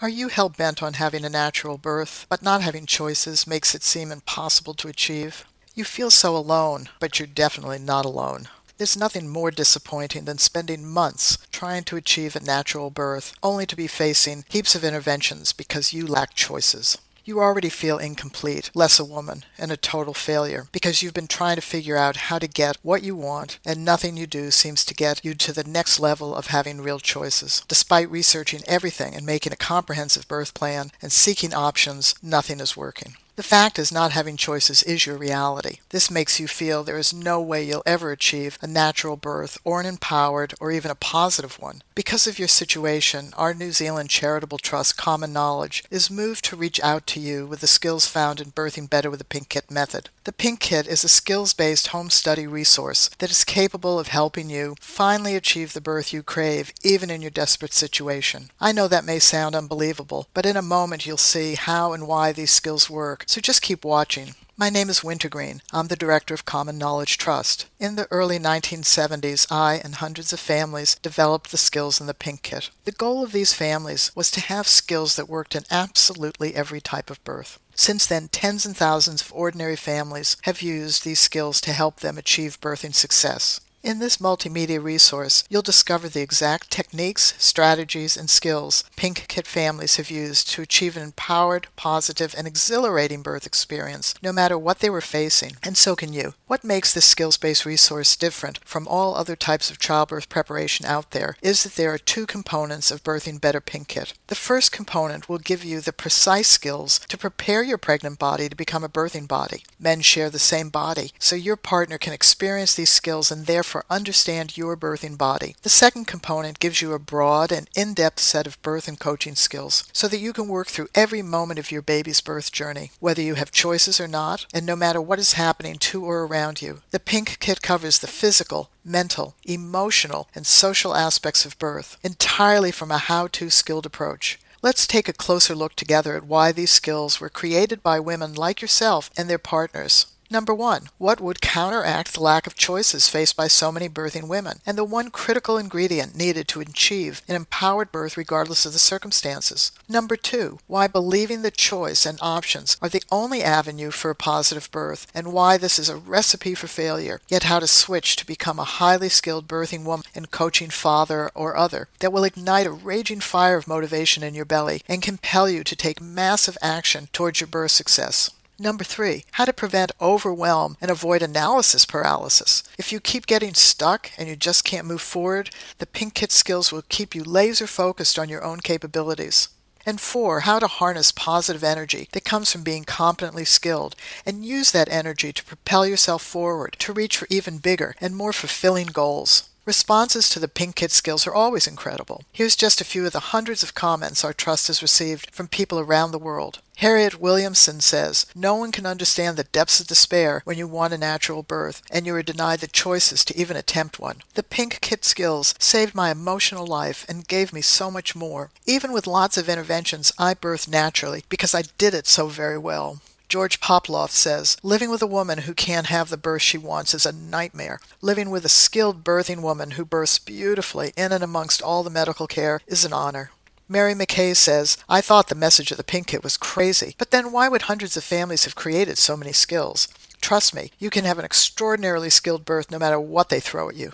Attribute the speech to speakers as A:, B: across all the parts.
A: Are you hell-bent on having a natural birth, but not having choices makes it seem impossible to achieve? You feel so alone, but you're definitely not alone. There's nothing more disappointing than spending months trying to achieve a natural birth, only to be facing heaps of interventions because you lack choices. You already feel incomplete, less a woman, and a total failure because you've been trying to figure out how to get what you want, and nothing you do seems to get you to the next level of having real choices. Despite researching everything and making a comprehensive birth plan and seeking options, nothing is working. The fact is, not having choices is your reality. This makes you feel there is no way you'll ever achieve a natural birth or an empowered or even a positive one. Because of your situation, our New Zealand charitable trust Common Knowledge is moved to reach out to you with the skills found in Birthing Better with the Pink Kit method. The Pink Kit is a skills-based home study resource that is capable of helping you finally achieve the birth you crave, even in your desperate situation. I know that may sound unbelievable, but in a moment you'll see how and why these skills work, so just keep watching. My name is Wintergreen. I'm the director of Common Knowledge Trust. In the early 1970s, I and hundreds of families developed the skills in the Pink Kit. The goal of these families was to have skills that worked in absolutely every type of birth. Since then, tens and thousands of ordinary families have used these skills to help them achieve birthing success. In this multimedia resource, you'll discover the exact techniques, strategies, and skills Pink Kit families have used to achieve an empowered, positive, and exhilarating birth experience, no matter what they were facing, and so can you. What makes this skills-based resource different from all other types of childbirth preparation out there is that there are two components of Birthing Better Pink Kit. The first component will give you the precise skills to prepare your pregnant body to become a birthing body. Men share the same body, so your partner can experience these skills and therefore understand your birthing body. The second component gives you a broad and in-depth set of birth and coaching skills so that you can work through every moment of your baby's birth journey, whether you have choices or not, and no matter what is happening to or around you. The Pink Kit covers the physical, mental, emotional, and social aspects of birth, entirely from a how-to skilled approach. Let's take a closer look together at why these skills were created by women like yourself and their partners. Number 1. What would counteract the lack of choices faced by so many birthing women, and the one critical ingredient needed to achieve an empowered birth regardless of the circumstances? Number 2. Why believing that choice and options are the only avenue for a positive birth, and why this is a recipe for failure, yet how to switch to become a highly skilled birthing woman and coaching father or other that will ignite a raging fire of motivation in your belly and compel you to take massive action towards your birth success. Number 3, how to prevent overwhelm and avoid analysis paralysis. If you keep getting stuck and you just can't move forward, the Pink Kit skills will keep you laser focused on your own capabilities. And 4, how to harness positive energy that comes from being competently skilled and use that energy to propel yourself forward to reach for even bigger and more fulfilling goals. Responses to the Pink Kit skills are always incredible. Here's just a few of the hundreds of comments our trust has received from people around the world. Harriet Williamson says, "No one can understand the depths of despair when you want a natural birth and you are denied the choices to even attempt one. The Pink Kit skills saved my emotional life and gave me so much more. Even with lots of interventions, I birthed naturally because I did it so very well." George Poploff says, "Living with a woman who can't have the birth she wants is a nightmare. Living with a skilled birthing woman who births beautifully in and amongst all the medical care is an honor." Mary McKay says, "I thought the message of the Pink Kit was crazy, but then why would hundreds of families have created so many skills? Trust me, you can have an extraordinarily skilled birth no matter what they throw at you."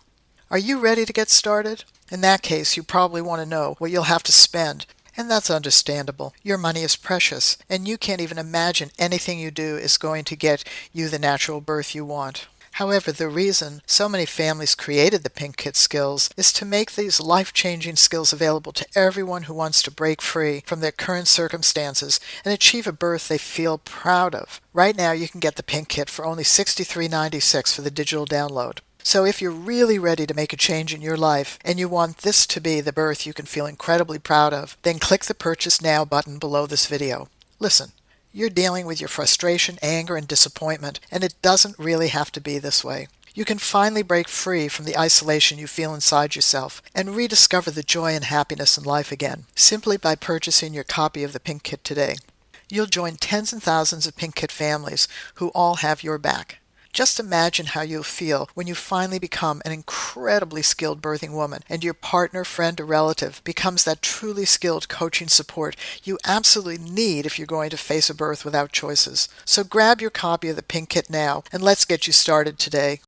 A: Are you ready to get started? In that case, you probably want to know what you'll have to spend. And that's understandable. Your money is precious, and you can't even imagine anything you do is going to get you the natural birth you want. However, the reason so many families created the Pink Kit skills is to make these life-changing skills available to everyone who wants to break free from their current circumstances and achieve a birth they feel proud of. Right now, you can get the Pink Kit for only $63.96 for the digital download. So if you're really ready to make a change in your life and you want this to be the birth you can feel incredibly proud of, then click the Purchase Now button below this video. Listen, you're dealing with your frustration, anger, and disappointment, and it doesn't really have to be this way. You can finally break free from the isolation you feel inside yourself and rediscover the joy and happiness in life again, simply by purchasing your copy of the Pink Kit today. You'll join tens and thousands of Pink Kit families who all have your back. Just imagine how you'll feel when you finally become an incredibly skilled birthing woman and your partner, friend, or relative becomes that truly skilled coaching support you absolutely need if you're going to face a birth without choices. So grab your copy of the Pink Kit now and let's get you started today.